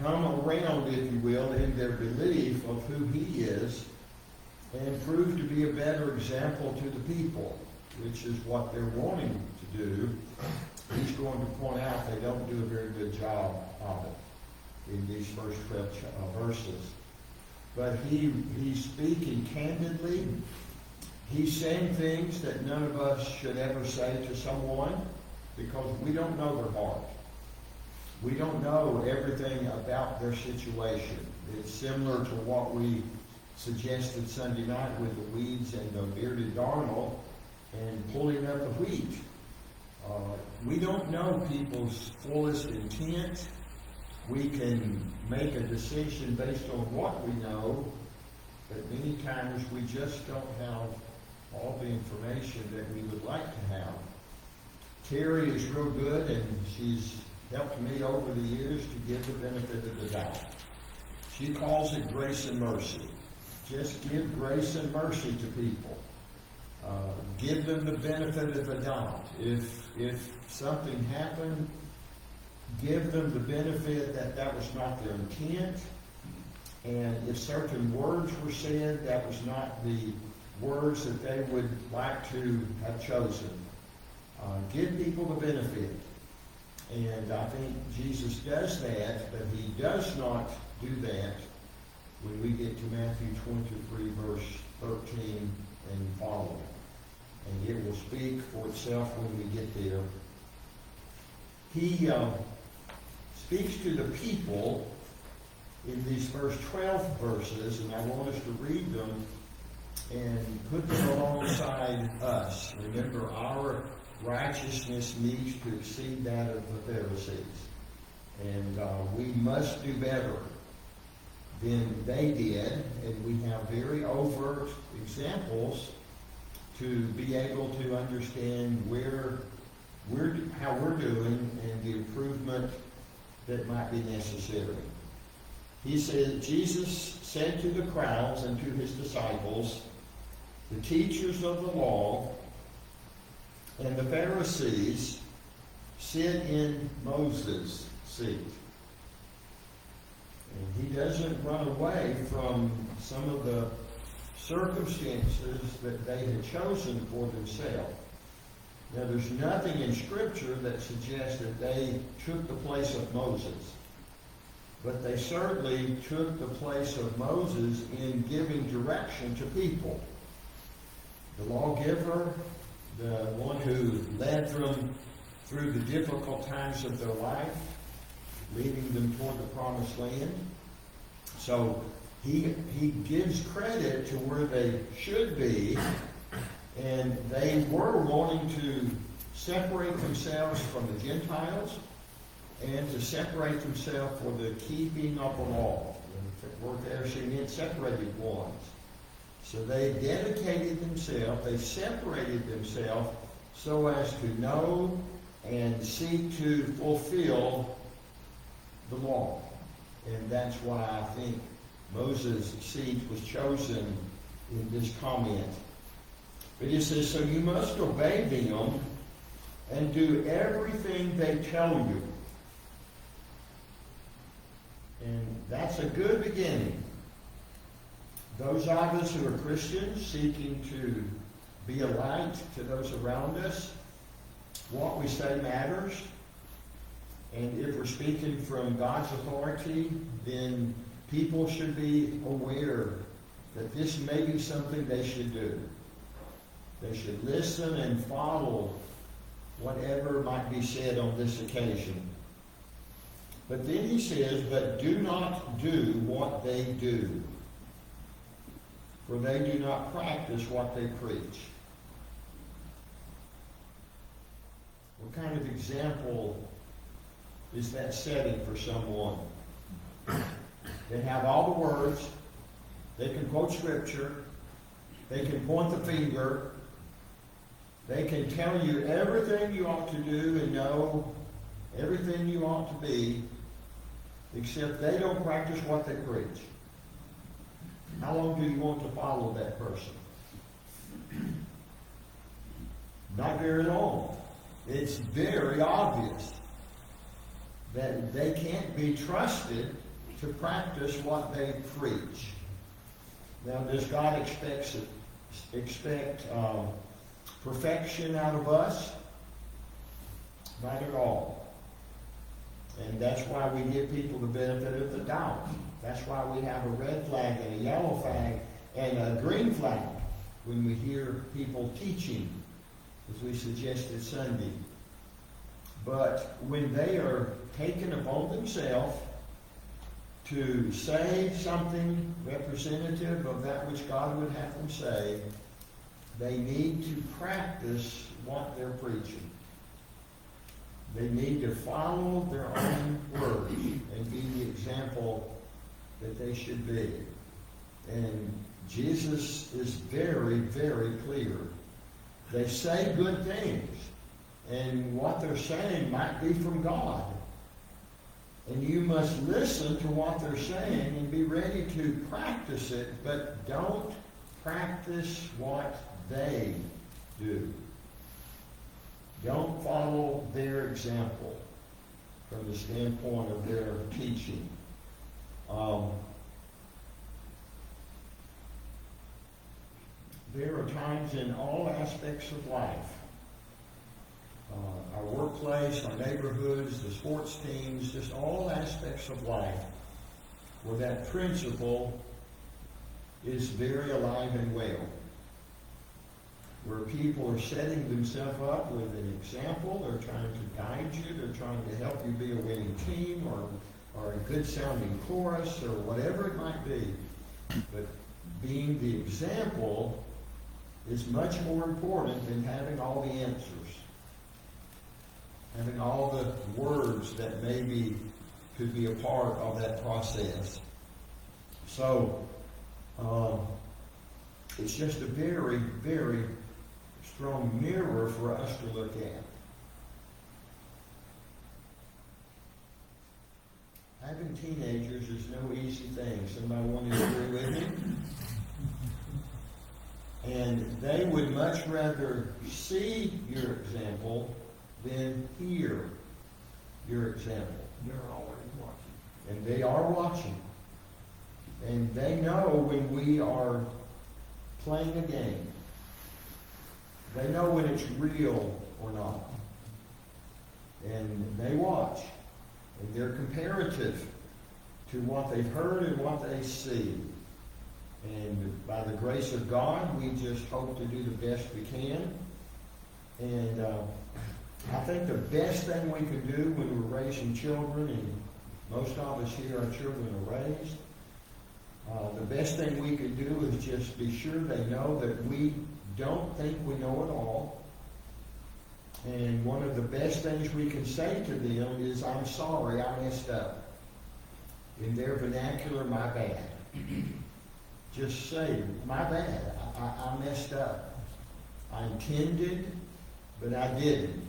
come around, if you will, in their belief of who he is and prove to be a better example to the people, which is what they're wanting to do. He's going to point out they don't do a very good job of it in these first 12 verses. But he's speaking candidly. He's saying things that none of us should ever say to someone because we don't know their heart. We don't know everything about their situation. It's similar to what we suggested Sunday night with the weeds and the bearded darnel and pulling up the wheat. We don't know people's fullest intent. We can make a decision based on what we know, but many times we just don't have all the information that we would like to have. Terry is real good, and she's helped me over the years to give the benefit of the doubt. She calls it grace and mercy. Just give grace and mercy to people. Give them the benefit of the doubt. If something happened, give them the benefit that that was not their intent. And if certain words were said, that was not the words that they would like to have chosen. Give people the benefit. And I think Jesus does that, but he does not do that when we get to Matthew 23, verse 13 and following. And it will speak for itself when we get there. He speaks to the people in these first 12 verses, and I want us to read them and put them alongside us. Remember, our righteousness needs to exceed that of the Pharisees. And we must do better than they did. And we have very overt examples to be able to understand how we're doing and the improvement that might be necessary. He said, Jesus said to the crowds and to his disciples, the teachers of the law and the Pharisees sit in Moses' seat. And he doesn't run away from some of the circumstances that they had chosen for themselves. Now, there's nothing in Scripture that suggests that they took the place of Moses. But they certainly took the place of Moses in giving direction to people. The lawgiver, the one who led them through the difficult times of their life, leading them toward the promised land. So he gives credit to where they should be, and they were wanting to separate themselves from the Gentiles and to separate themselves for the keeping of the law. And the word there, she meant separated ones. So they dedicated themselves, they separated themselves so as to know and seek to fulfill the law. And that's why I think Moses' seat was chosen in this comment. But he says, so you must obey them and do everything they tell you. And that's a good beginning. Those of us who are Christians seeking to be a light to those around us, what we say matters. And if we're speaking from God's authority, then people should be aware that this may be something they should do. They should listen and follow whatever might be said on this occasion. But then he says, but do not do what they do, for they do not practice what they preach. What kind of example is that setting for someone? They have all the words, they can quote Scripture, they can point the finger, they can tell you everything you ought to do and know, everything you ought to be, except they don't practice what they preach. How long do you want to follow that person? Not very long. It's very obvious that they can't be trusted to practice what they preach. Now, does God expect perfection out of us? Not at all. And that's why we give people the benefit of the doubt. That's why we have a red flag and a yellow flag and a green flag when we hear people teaching, as we suggested Sunday. But when they are taken upon themselves to say something representative of that which God would have them say, they need to practice what they're preaching. They need to follow their own words and be the example that they should be. And Jesus is very, very clear. They say good things, and what they're saying might be from God. And you must listen to what they're saying and be ready to practice it, but don't practice what they do. Don't follow their example from the standpoint of their teaching. There are times in all aspects of life, our workplace, our neighborhoods, the sports teams, just all aspects of life, where that principle is very alive and well. Where people are setting themselves up with an example, they're trying to guide you, they're trying to help you be a winning team or a good sounding chorus or whatever it might be. But being the example is much more important than having all the answers, having all the words that maybe could be a part of that process. So, it's just a very, very strong mirror for us to look at. Having teenagers is no easy thing. Somebody want to agree with me? And they would much rather see your example than hear your example. They're always watching. And they are watching. And they know when we are playing a game. They know when it's real or not. And they watch. And they're comparative to what they've heard and what they see. And by the grace of God, we just hope to do the best we can. And I think the best thing we can do when we're raising children, and most of us here, our children are raised, the best thing we can do is just be sure they know that we don't think we know it all. And one of the best things we can say to them is, I'm sorry, I messed up. In their vernacular, my bad. Just say, my bad, I messed up. I intended, but I didn't.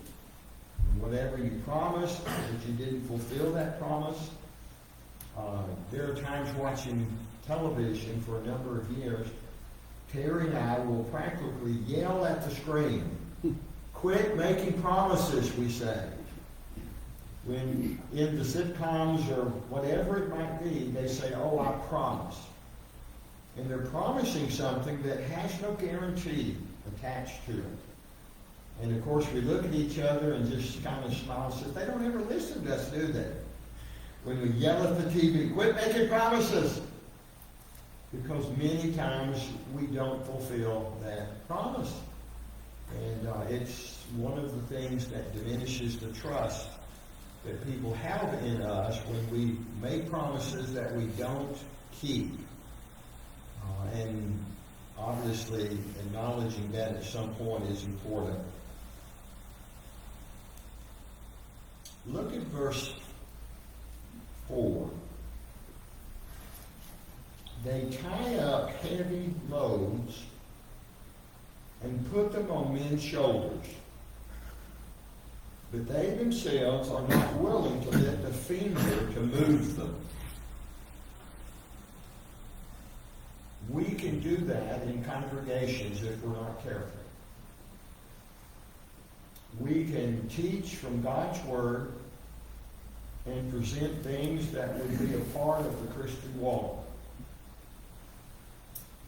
And whatever you promised, but you didn't fulfill that promise. There are times watching television for a number of years, Terry and I will practically yell at the screen. Quit making promises, we say. When in the sitcoms or whatever it might be, they say, oh, I promise. And they're promising something that has no guarantee attached to it. And of course, we look at each other and just kind of smile and say, they don't ever listen to us, do they? When we yell at the TV, quit making promises. Because many times we don't fulfill that promise. And it's one of the things that diminishes the trust that people have in us when we make promises that we don't keep. And obviously acknowledging that at some point is important. Look at verse 4. They tie up heavy loads and put them on men's shoulders. But they themselves are not willing to lift a finger to move them. We can do that in congregations if we're not careful. We can teach from God's Word and present things that would be a part of the Christian walk.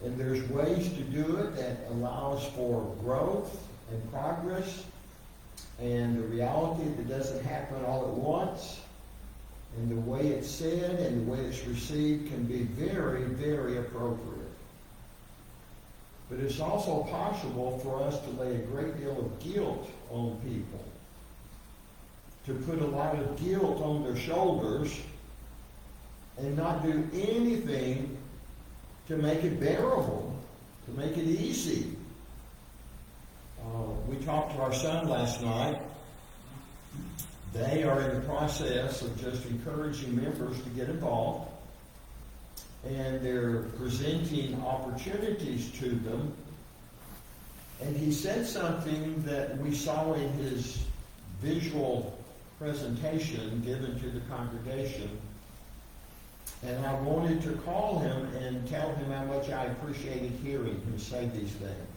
And there's ways to do it that allows for growth and progress, and the reality that doesn't happen all at once, and the way it's said and the way it's received can be very, very appropriate. But it's also possible for us to lay a great deal of guilt on people, to put a lot of guilt on their shoulders and not do anything to make it bearable, to make it easy. We talked to our son last night. They are in the process of just encouraging members to get involved, and they're presenting opportunities to them. And he said something that we saw in his visual presentation given to the congregation, and I wanted to call him and tell him how much I appreciated hearing him say these things.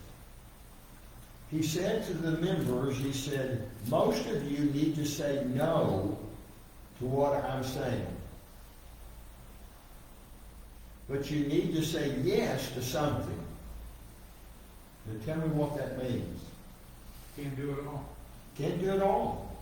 He said to the members, he said, most of you need to say no to what I'm saying. But you need to say yes to something. Now tell me what that means. Can't do it all. Can't do it all.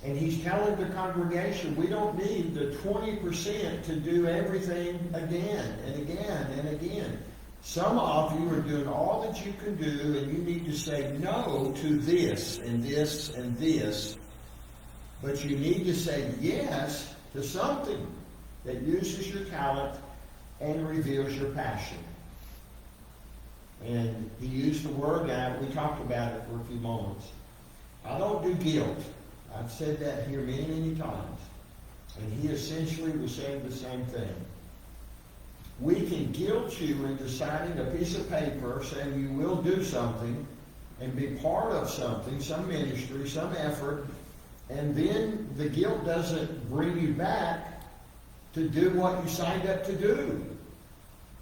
And he's telling the congregation, we don't need the 20% to do everything again and again and again. Some of you are doing all that you can do, and you need to say no to this and this and this. But you need to say yes to something that uses your talent and reveals your passion. And he used the word, and we talked about it for a few moments. I don't do guilt. I've said that here many, many times. And he essentially was saying the same thing. We can guilt you into signing a piece of paper saying you will do something and be part of something, some ministry, some effort, and then the guilt doesn't bring you back to do what you signed up to do.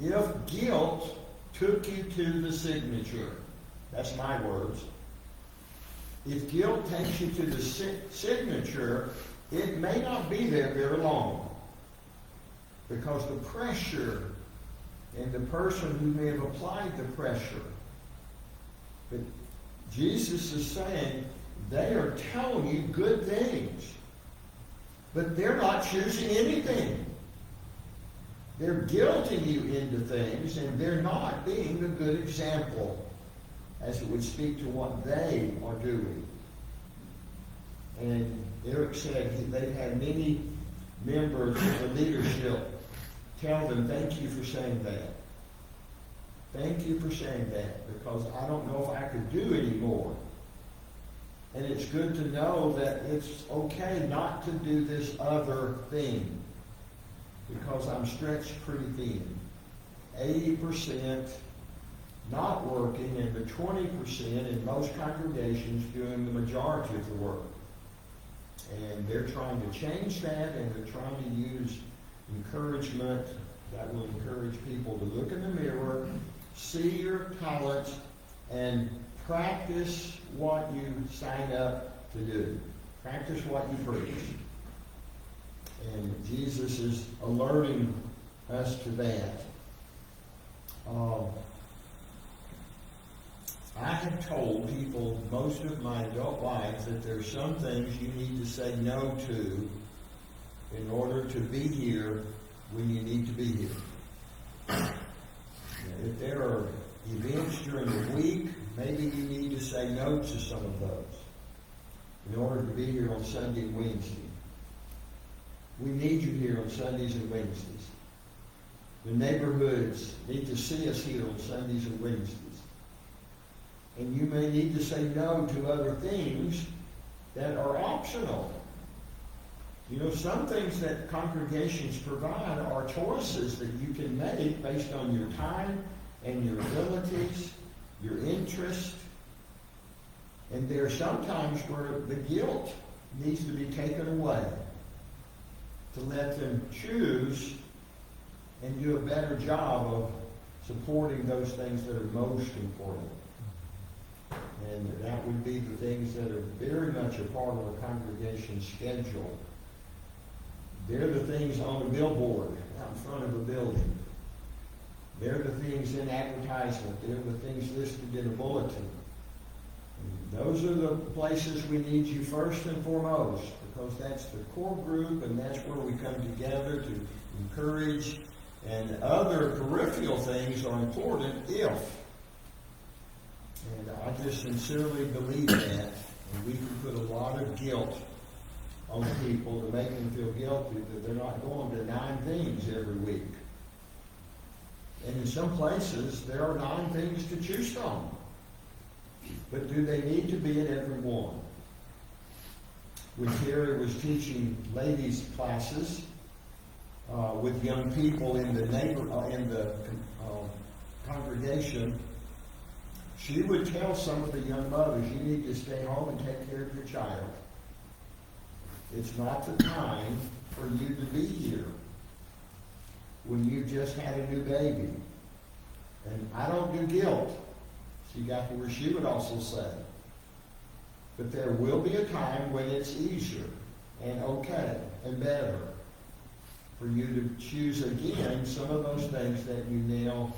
If guilt took you to the signature, that's my words, if guilt takes you to the signature, it may not be there very long. Because the pressure and the person who may have applied the pressure. But Jesus is saying they are telling you good things, but they're not choosing anything. They're guilting you into things, and they're not being a good example as it would speak to what they are doing. And Eric said they've had many members of the leadership tell them, thank you for saying that. Thank you for saying that, because I don't know if I could do any more. And it's good to know that it's okay not to do this other thing, because I'm stretched pretty thin. 80% not working, and the 20% in most congregations doing the majority of the work. And they're trying to change that, and they're trying to use encouragement that will encourage people to look in the mirror, see your talents, and practice what you sign up to do. Practice what you preach. And Jesus is alerting us to that. I have told people most of my adult life that there are some things you need to say no to in order to be here when you need to be here. If there are events during the week, maybe you need to say no to some of those in order to be here on Sunday and Wednesday. We need you here on Sundays and Wednesdays. The neighborhoods need to see us here on Sundays and Wednesdays. And you may need to say no to other things that are optional. You know, some things that congregations provide are choices that you can make based on your time and your abilities, your interest. And there are some times where the guilt needs to be taken away to let them choose and do a better job of supporting those things that are most important. And that would be the things that are very much a part of a congregation's schedule. They're the things on a billboard out in front of a building. They're the things in advertisement. They're the things listed in a bulletin. And those are the places we need you first and foremost, because that's the core group and that's where we come together to encourage. And other peripheral things are important if. And I just sincerely believe that. And we can put a lot of guilt on people to make them feel guilty that they're not going to 9 things every week. And in some places, there are 9 things to choose from. But do they need to be at every one? When Terry was teaching ladies' classes with young people in the congregation, she would tell some of the young mothers, you need to stay home and take care of your child. It's not the time for you to be here when you just had a new baby. And I don't do guilt. She got to where she would also say. But there will be a time when it's easier and okay and better for you to choose again some of those things that you now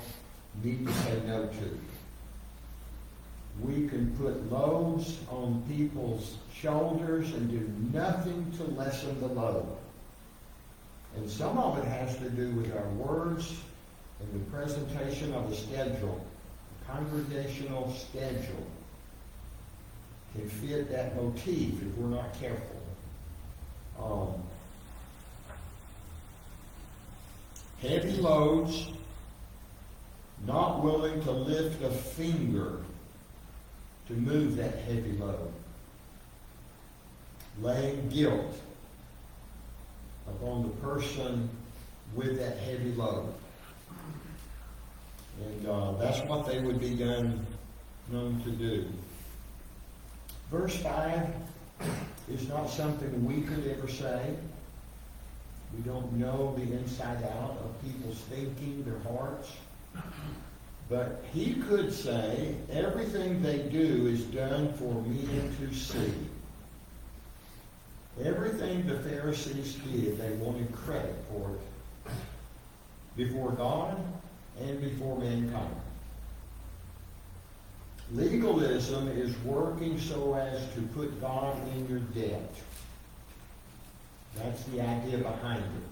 need to say no to. We can put loads on people's shoulders and do nothing to lessen the load. And some of it has to do with our words and the presentation of a schedule. A congregational schedule can fit that motif if we're not careful. Heavy loads, not willing to lift a finger to move that heavy load. Laying guilt upon the person with that heavy load. And that's what they would be known to do. Verse 5 is not something we could ever say. We don't know the inside out of people's thinking, their hearts. But he could say, everything they do is done for men to see. Everything the Pharisees did, they wanted credit for it before God and before mankind. Legalism is working so as to put God in your debt. That's the idea behind it.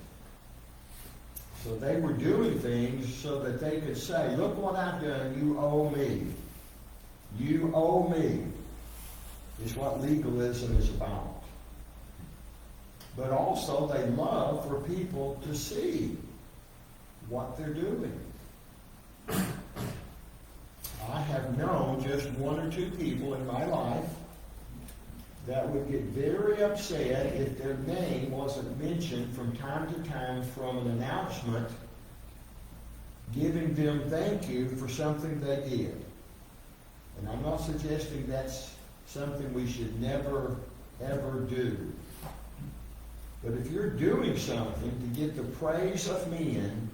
So they were doing things so that they could say, look what I've done, you owe me. You owe me, is what legalism is about. But also they love for people to see what they're doing. I have known just 1 or 2 people in my life that would get very upset if their name wasn't mentioned from time to time from an announcement giving them thank you for something they did. And I'm not suggesting that's something we should never, ever do. But if you're doing something to get the praise of men,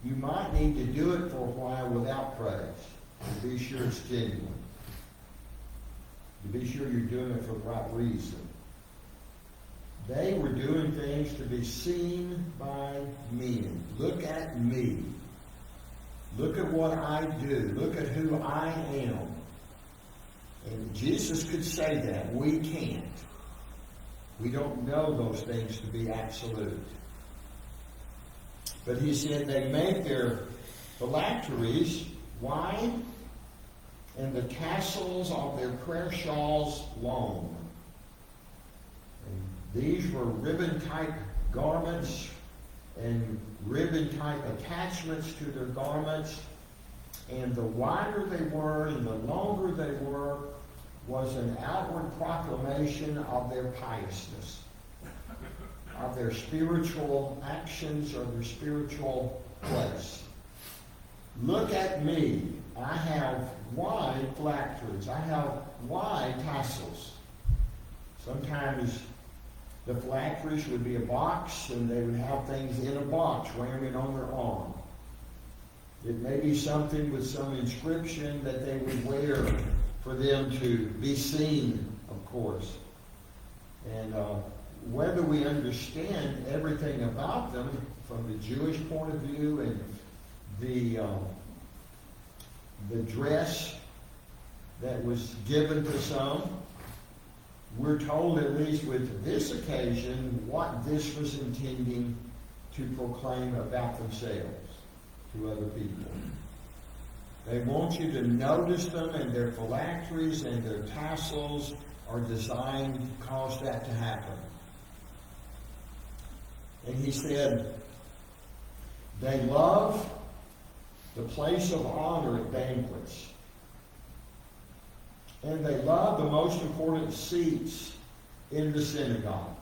you might need to do it for a while without praise, to be sure it's genuine. To be sure you're doing it for the right reason. They were doing things to be seen by men. Look at me. Look at what I do. Look at who I am. And Jesus could say that. We can't. We don't know those things to be absolute. But he said they make their phylacteries wide and the tassels of their prayer shawls long. And these were ribbon-type garments and ribbon-type attachments to their garments. And the wider they were and the longer they were was an outward proclamation of their piousness, of their spiritual actions or their spiritual place. Look at me. I have wide phylacteries. I have wide tassels. Sometimes the phylacteries would be a box, and they would have things in a box wearing it on their arm. It may be something with some inscription that they would wear for them to be seen, of course. And whether we understand everything about them from the Jewish point of view and the dress that was given to some, we're told, at least with this occasion, what this was intending to proclaim about themselves to other people. They want you to notice them, and their phylacteries and their tassels are designed to cause that to happen. And he said, they love the place of honor at banquets. And they love the most important seats in the synagogue.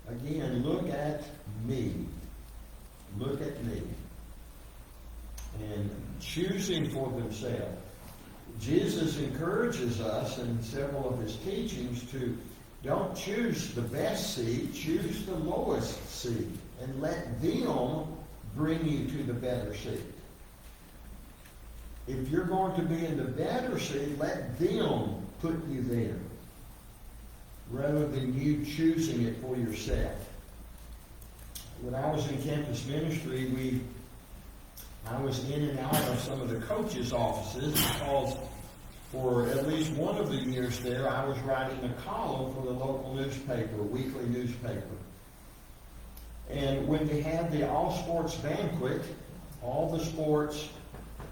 Again, look at me. Look at me. And choosing for themselves. Jesus encourages us in several of his teachings to don't choose the best seat, choose the lowest seat, and let them bring you to the better seat. If you're going to be in the better seat, let them put you there, rather than you choosing it for yourself. When I was in campus ministry, I was in and out of some of the coaches' offices because for at least one of the years there, I was writing a column for the local newspaper, weekly newspaper. And when they had the all-sports banquet, all the sports,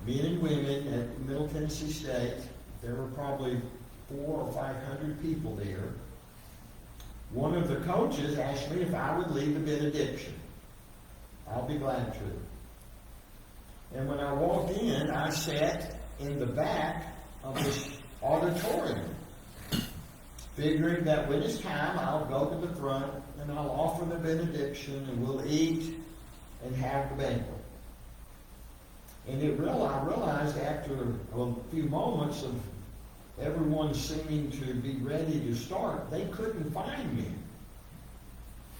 men and women at Middle Tennessee State, there were probably 400 or 500 people there. One of the coaches asked me if I would lead the benediction. I'll be glad to. And when I walked in, I sat in the back of this auditorium, figuring that when it's time, I'll go to the front and I'll offer the benediction and we'll eat and have the banquet. And I realized after a few moments of everyone seeming to be ready to start, they couldn't find me.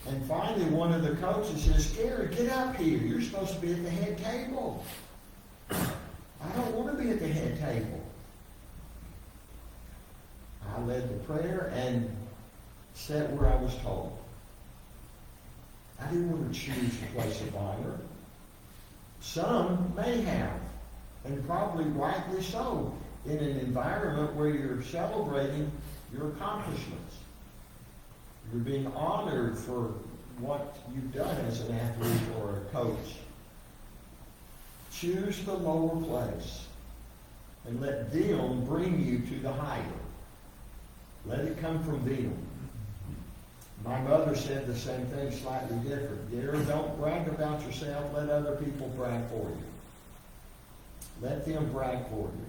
And finally, one of the coaches says, "Gary, get up here. You're supposed to be at the head table." I don't want to be at the head table. I led the prayer and sat where I was told. I didn't want to choose the place of honor. Some may have, and probably rightly so, in an environment where you're celebrating your accomplishments. You're being honored for what you've done as an athlete or a coach. Choose the lower place and let them bring you to the higher. Let it come from them. My mother said the same thing, slightly different. Gary, don't brag about yourself. Let other people brag for you. Let them brag for you.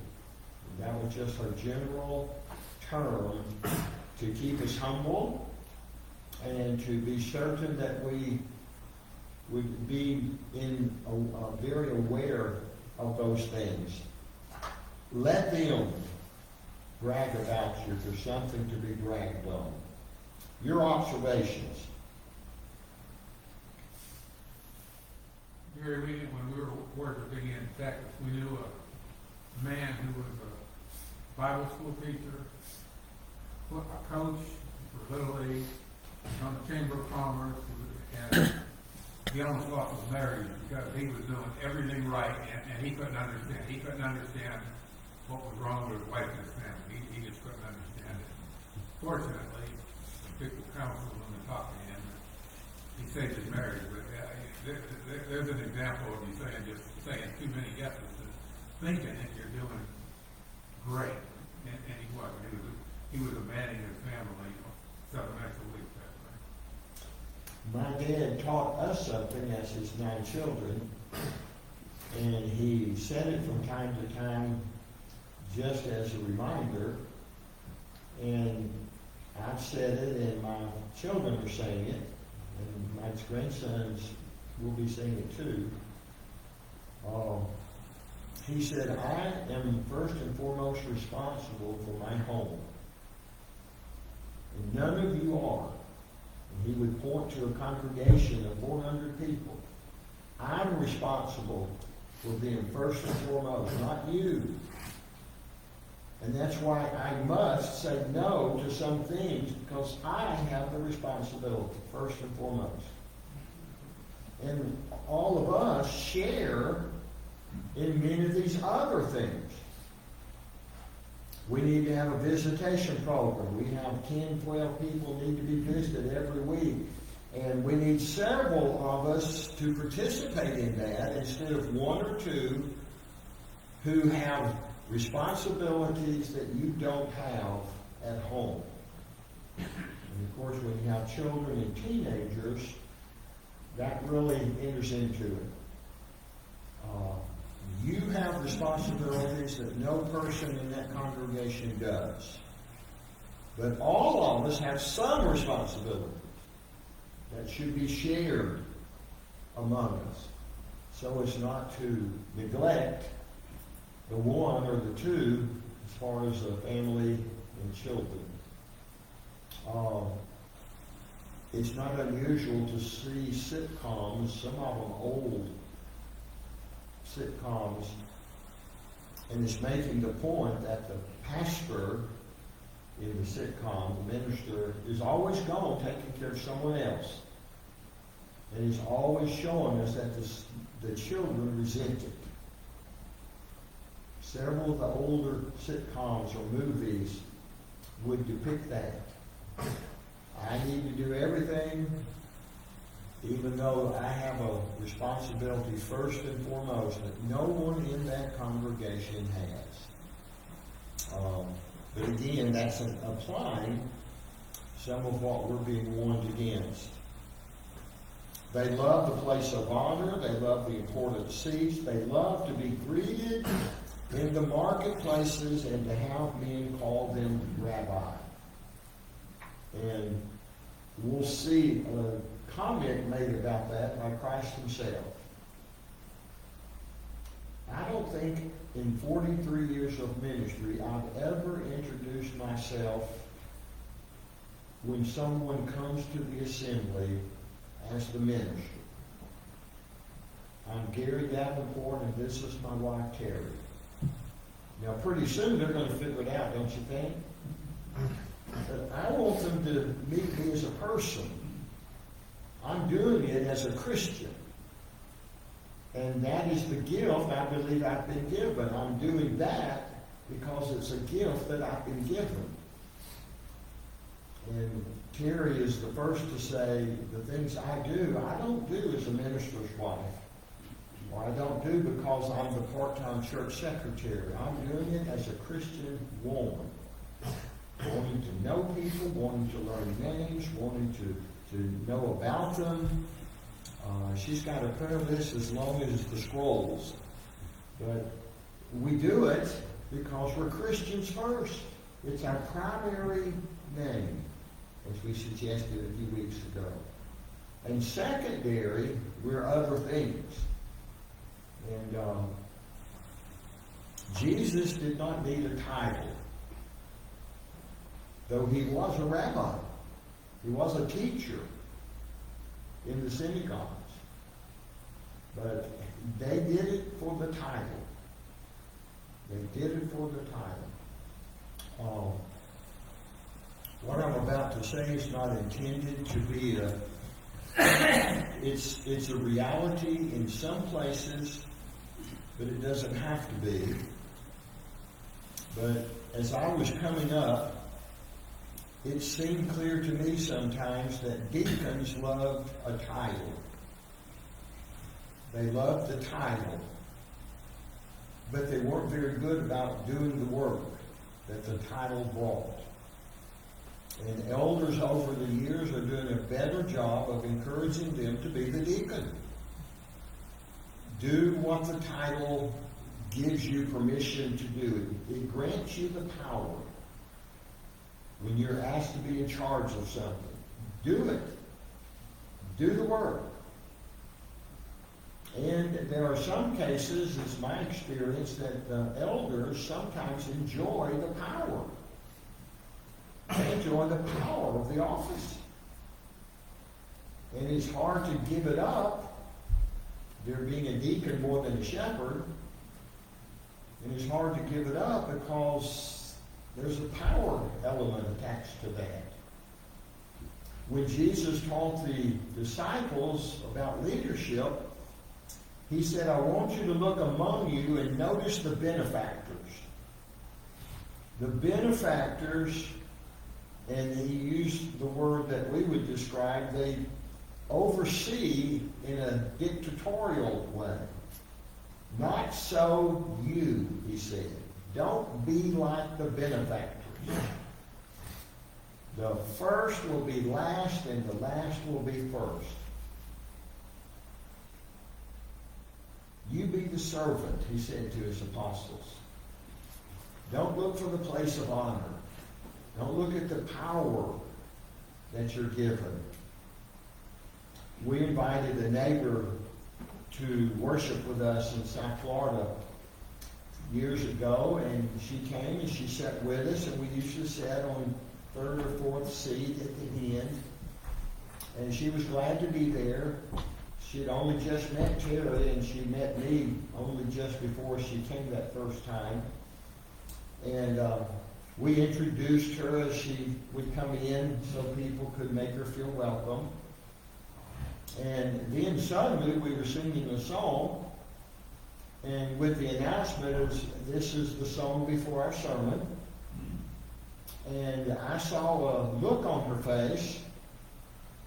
And that was just her general term to keep us humble and to be certain that we would be very aware of those things. Let them brag about you if there's something to be bragged on. Your observations. Gary, when we were working in Texas, we knew a man who was a Bible school teacher, a coach for Little League, on the Chamber of Commerce, and he almost lost his marriage because he was doing everything right, and he couldn't understand. He couldn't understand what was wrong with his wife and his family. He just couldn't understand it. Fortunately, people counseled him and talked to him. He saved his marriage, but there's an example of you saying too many yeses and thinking that you're doing great, and he wasn't. He was abandoning his family 7 extra weeks that way. My dad taught us something as his 9 children, and he said it from time to time just as a reminder, and I've said it, and my children are saying it, and my grandsons will be saying it too. He said, I am first and foremost responsible for my home. And none of you are. And he would point to a congregation of 400 people. I'm responsible for being first and foremost, not you. And that's why I must say no to some things, because I have the responsibility, first and foremost. And all of us share in many of these other things. We need to have a visitation program. We have 10, 12 people need to be visited every week. And we need several of us to participate in that instead of one or two who have responsibilities that you don't have at home. And of course, when you have children and teenagers, that really enters into it. You have responsibilities that no person in that congregation does. But all of us have some responsibilities that should be shared among us, so as not to neglect the one or the two as far as the family and children. It's not unusual to see sitcoms, some of them old sitcoms, and it's making the point that the pastor in the sitcom, the minister, is always gone taking care of someone else. And he's always showing us that the children resent it. Several of the older sitcoms or movies would depict that. I need to do everything, even though I have a responsibility first and foremost that no one in that congregation has. But again, that's applying some of what we're being warned against. They love the place of honor. They love the important seats. They love to be greeted in the marketplaces and to have men call them rabbi. And we'll see a comment made about that by Christ himself. I don't think in 43 years of ministry I've ever introduced myself when someone comes to the assembly as the minister. I'm Gary Davenport and this is my wife Terry. Now pretty soon they're going to figure it out, don't you think? But I want them to meet me as a person. I'm doing it as a Christian. And that is the gift I believe I've been given. I'm doing that because it's a gift that I've been given. And Terry is the first to say the things I don't do as a minister's wife. Or I don't do because I'm the part-time church secretary. I'm doing it as a Christian woman. Wanting to know people, wanting to learn names, wanting to know about them. She's got a prayer list as long as the scrolls. But we do it because we're Christians first. It's our primary name, as we suggested a few weeks ago. And secondary, we're other things. And Jesus did not need a title, though he was a rabbi. He was a teacher in the synagogues. But they did it for the title. They did it for the title. What I'm about to say is not intended to be it's a reality in some places, but it doesn't have to be. But as I was coming up, it seemed clear to me sometimes that deacons loved a title. They loved the title, but they weren't very good about doing the work that the title brought. And elders over the years are doing a better job of encouraging them to be the deacon. Do what the title gives you permission to do. It grants you the power. When you're asked to be in charge of something, do it. Do the work. And there are some cases, it's my experience, that the elders sometimes enjoy the power. They enjoy the power of the office. And it's hard to give it up. They're being a deacon more than a shepherd. And it's hard to give it up because There's a power element attached to that. When Jesus taught the disciples about leadership, he said, I want you to look among you and notice the benefactors. The benefactors, and he used the word that we would describe, they oversee in a dictatorial way. Not so you, he said. Don't be like the benefactors. The first will be last, and the last will be first. You be the servant, he said to his apostles. Don't look for the place of honor. Don't look at the power that you're given. We invited a neighbor to worship with us in South Florida years ago, and she came and she sat with us, and we usually sat on third or fourth seat at the end. And she was glad to be there. She had only just met Terry, and she met me only just before she came that first time. And we introduced her as she would come in so people could make her feel welcome. And then suddenly we were singing a song, and with the announcement is, this is the song before our sermon. And I saw a look on her face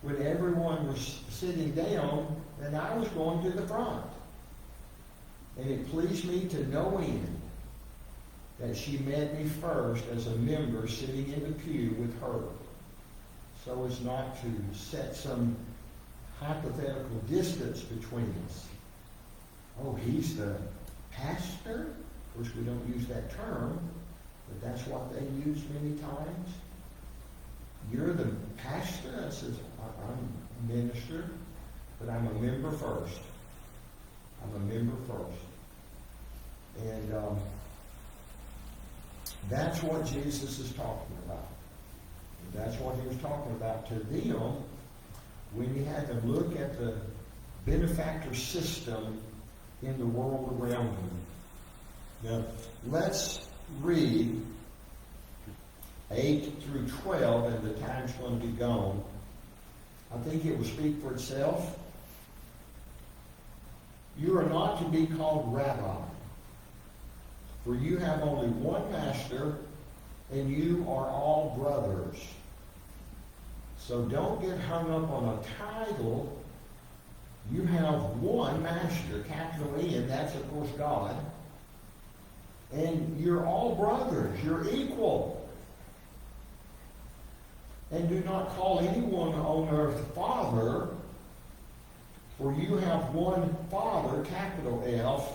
when everyone was sitting down, and I was going to the front. And it pleased me to no end that she met me first as a member sitting in the pew with her, so as not to set some hypothetical distance between us. Oh, he's the pastor? Of course, we don't use that term, but that's what they use many times. You're the pastor? I says, I'm a minister, but I'm a member first. I'm a member first. And that's what Jesus is talking about. And that's what he was talking about to them when he had them look at the benefactor system in the world around them. Now, let's read 8 through 12, and the time's going to be gone. I think it will speak for itself. You are not to be called rabbi, for you have only one master, and you are all brothers. So don't get hung up on a title. You have one master, capital E, and that's of course God. And you're all brothers. You're equal. And do not call anyone on earth Father, for you have one Father, capital F,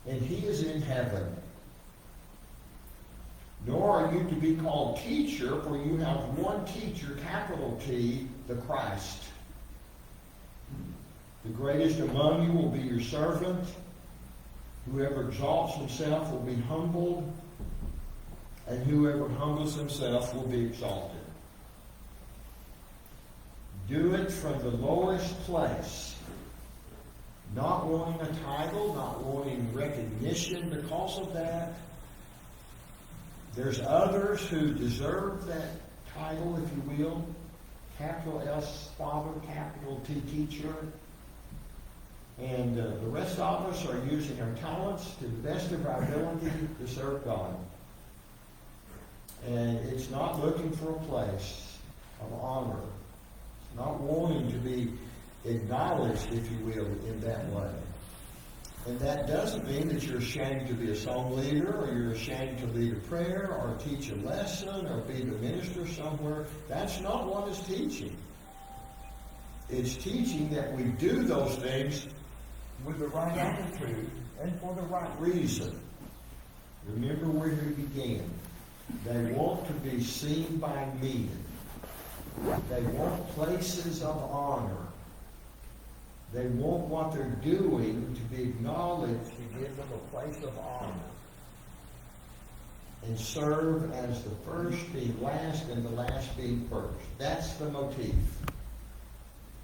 and he is in heaven. Nor are you to be called teacher, for you have one teacher, capital T, the Christ. The greatest among you will be your servant. Whoever exalts himself will be humbled, and whoever humbles himself will be exalted. Do it from the lowest place, not wanting a title, not wanting recognition because of that. There's others who deserve that title, if you will. Capital S, Father, capital T, teacher. And the rest of us are using our talents to the best of our ability to serve God. And it's not looking for a place of honor. It's not wanting to be acknowledged, if you will, in that way. And that doesn't mean that you're ashamed to be a song leader, or you're ashamed to lead a prayer, or teach a lesson, or be the minister somewhere. That's not what it's teaching. It's teaching that we do those things with the right attitude and for the right reason. Remember where we began. They want to be seen by men. They want places of honor. They want what they're doing to be acknowledged, to give them a place of honor. And serve as the first being last and the last being first. That's the motif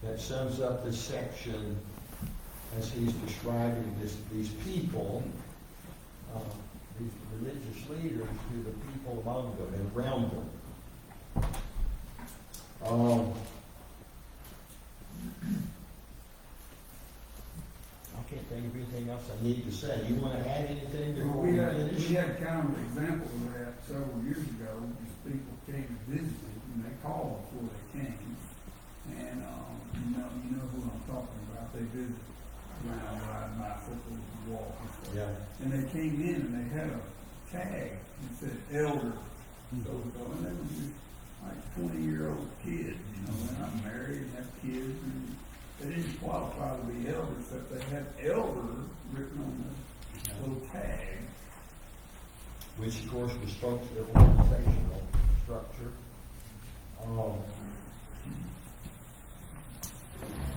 that sums up this section as he's describing these people these religious leaders to the people among them and around them. I can't think of anything else I need to say. You want to add anything before we finish? We had kind of an example of that several years ago. These people came to visit, and they called before they came. And, you know who I'm talking about. They visited around, riding bicycles and walking. Yeah. And they came in and they had a tag that said elder. So, and they were just like 20-year-old kids, they're not married and have kids. And they didn't qualify to be elders, but they had elder written on the little tag. Which of course was spoke to their organizational structure.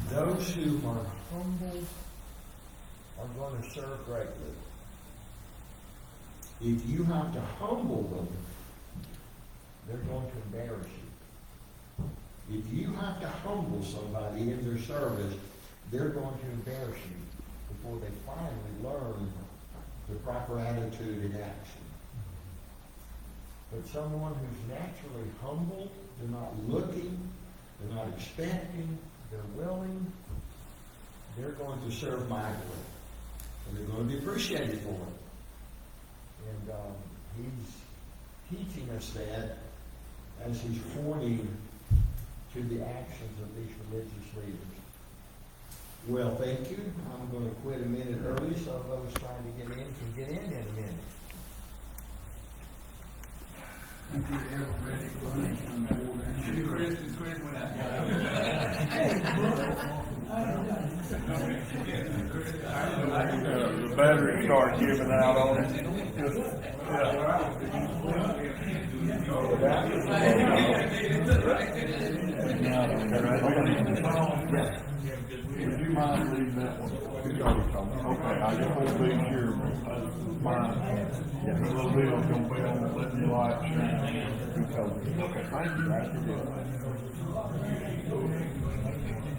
Those who are humble are going to serve greatly. If you have to humble them, they're going to embarrass you. If you have to humble somebody in their service, they're going to embarrass you before they finally learn the proper attitude and action. But someone who's naturally humble, they're not looking, they're not expecting, they're willing, they're going to serve mightily. And they're going to be appreciated for it. And he's teaching us that as he's pointing to the actions of these religious leaders. Well, thank you. I'm going to quit a minute early so those trying to get in can get in a minute. Thank you, everybody, for listening to Chris went out. The battery started giving out on it. Would you mind reading that one? Okay, I just want to be sure mine. The little deal's gonna be on letting your light shine. Okay, thank you.